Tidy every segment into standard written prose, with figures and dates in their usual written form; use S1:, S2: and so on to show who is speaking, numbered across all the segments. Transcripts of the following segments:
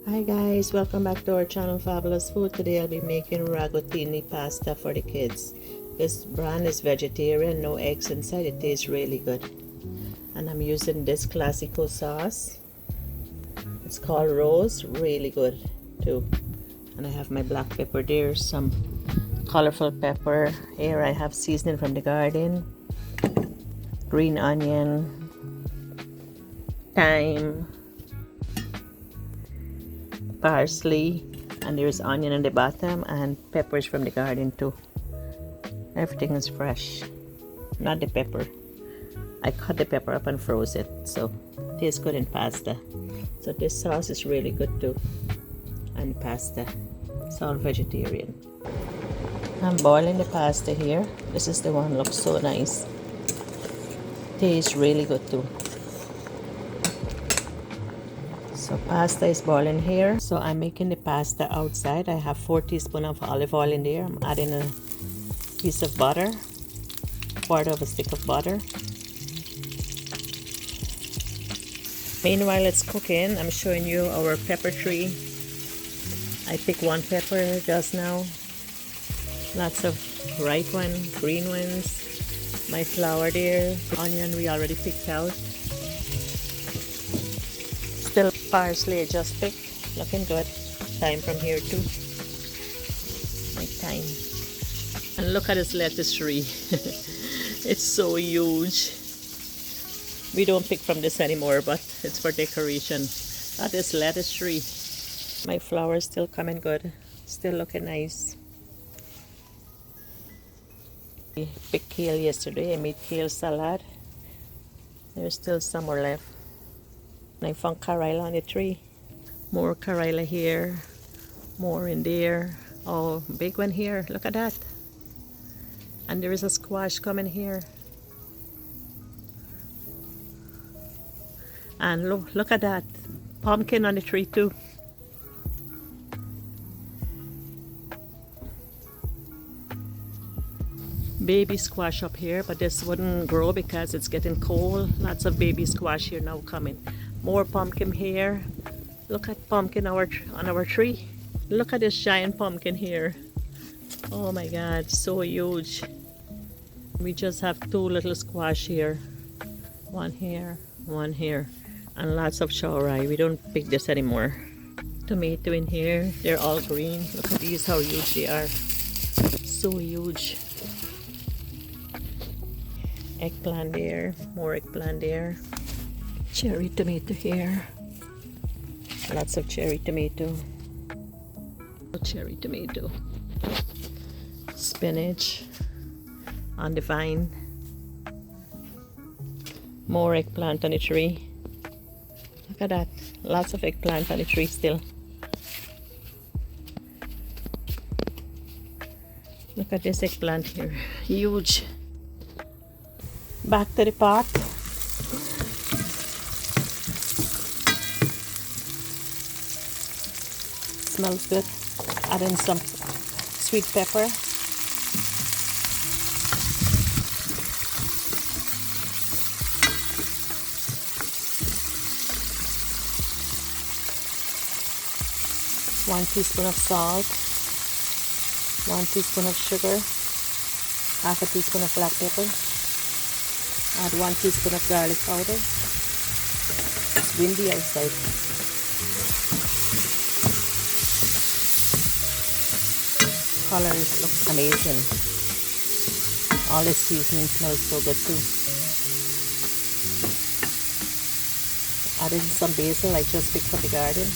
S1: Hi guys, welcome back to our channel Fabulous Food. Today I'll be making ragotini pasta for the kids. This brand is vegetarian, no eggs inside. It tastes really good. And I'm using this classico sauce. It's called Rose, really good too. And I have my black pepper there, some colorful pepper. Here I have seasoning from the garden, green onion, thyme, parsley, and there's onion on the bottom and peppers from the garden too. Everything is fresh, not the pepper. I cut the pepper up and froze it, so it tastes good in pasta. So this sauce is really good too, and pasta. It's all vegetarian. I'm boiling the pasta here. This is the one, looks so nice. Tastes really good too. So pasta is boiling here. So I'm making the pasta outside. I have 4 teaspoons of olive oil in there. I'm adding a piece of butter, quarter of a stick of butter. Meanwhile it's cooking, I'm showing you our pepper tree. I picked 1 pepper just now. Lots of ripe ones, green ones. My flour there. Onion we already picked out. Still parsley I just picked, looking good. Thyme from here too. My thyme. And look at this lettuce tree. It's so huge. We don't pick from this anymore, but it's for decoration. That is lettuce tree. My flour is still coming good. Still looking nice. I picked kale yesterday. I made kale salad. There's still some more left. I found carilla on the tree. More carilla here. More in there. Oh, big one here. Look at that. And there is a squash coming here. And look at that. Pumpkin on the tree too. Baby squash up here, but this wouldn't grow because it's getting cold. Lots of baby squash here now coming. More pumpkin here. Look at pumpkin on our tree. Look at this giant pumpkin here. Oh my God, so huge. We just have 2 little squash here. One here, one here. And lots of shawrai. We don't pick this anymore. Tomato in here. They're all green. Look at these, how huge they are. So huge. Eggplant there. More eggplant there. Cherry tomato here. Lots of cherry tomato. Cherry tomato. Spinach on the vine. More eggplant on the tree. Look at that. Lots of eggplant on the tree still. Look at this eggplant here. Huge. Back to the pot. Smells good. Add in some sweet pepper. One teaspoon of salt, 1 teaspoon of sugar, half a teaspoon of black pepper, add 1 teaspoon of garlic powder. It's windy outside. Colors look amazing. All this seasoning smells so good too. Add in some basil I just picked from the garden.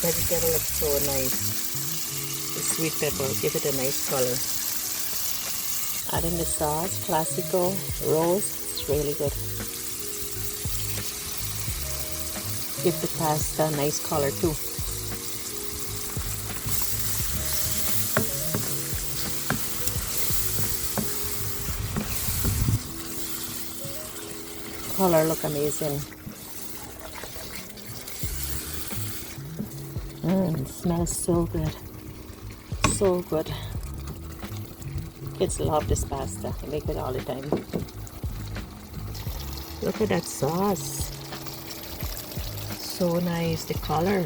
S1: Vegetable looks so nice. The sweet pepper, give it a nice color. Add in the sauce, classico, rose, it's really good. Give the pasta a nice color too. Color look amazing. It smells so good. So good. Kids love this pasta. I make it all the time. Look at that sauce. So nice. The color.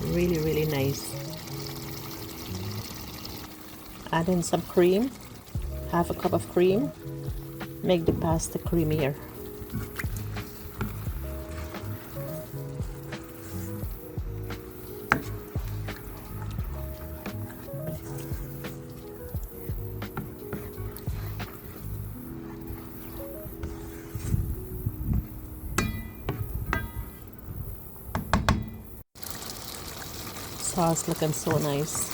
S1: Really, really nice. Add in some cream. Half a cup of cream. Make the pasta creamier. Sauce looking so nice.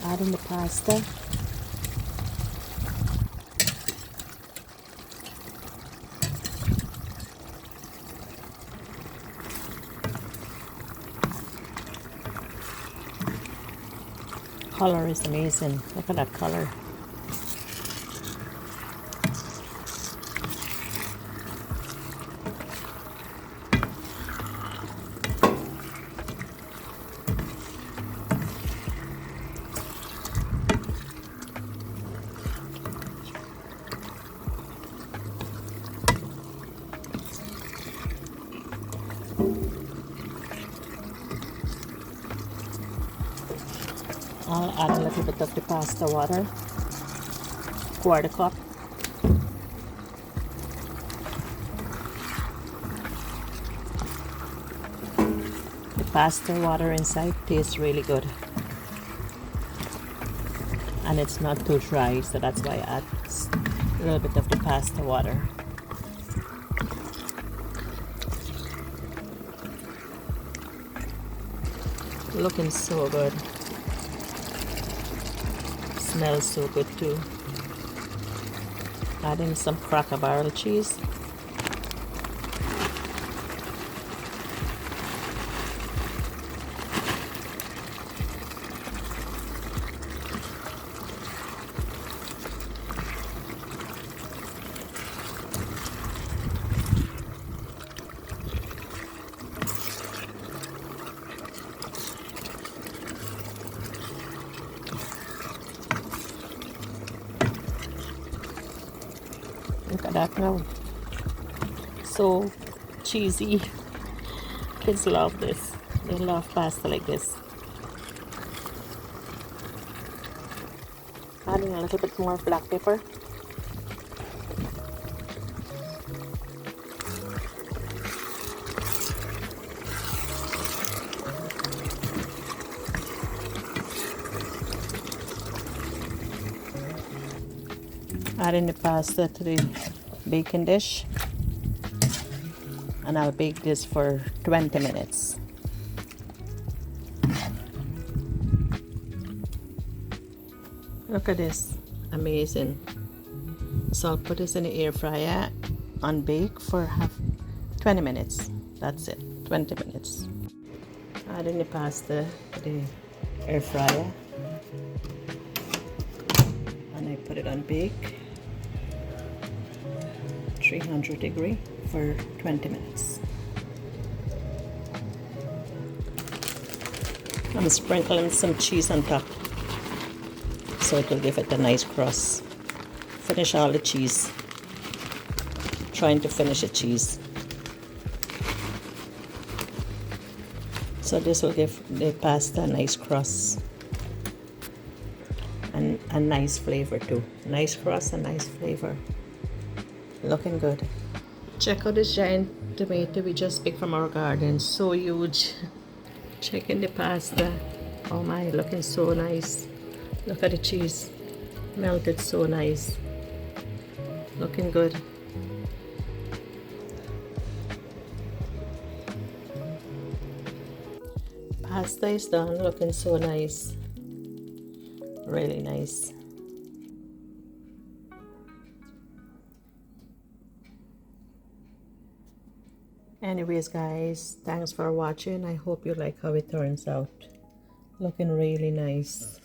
S1: Add in the pasta. Color is amazing. Look at that color. I'll add a little bit of the pasta water, quarter cup. The pasta water inside tastes really good. And it's not too dry, so that's why I add a little bit of the pasta water. Looking so good. Smells so good too. Add in some Cracker Barrel cheese. Look at that now. So cheesy. Kids love this. They love pasta like this. Adding a little bit more black pepper. Adding the pasta to the baking dish, and I'll bake this for 20 minutes. Look at this, amazing. So I'll put this in the air fryer and bake for 20 minutes. That's it, 20 minutes. Adding the pasta to the air fryer, and I put it on bake. 300 degree for 20 minutes. I'm sprinkling some cheese on top so it will give it a nice crust. Finish all the cheese. Trying to finish the cheese. So this will give the pasta a nice crust and a nice flavor too. Nice crust and nice flavor. Looking good. Check out this giant tomato we just picked from our garden. So huge. Check in the pasta. Oh my, looking so nice. Look at the cheese. Melted so nice. Looking good. Pasta is done. Looking so nice. Really nice. Anyways guys, thanks for watching. I hope you like how it turns out. Looking really nice.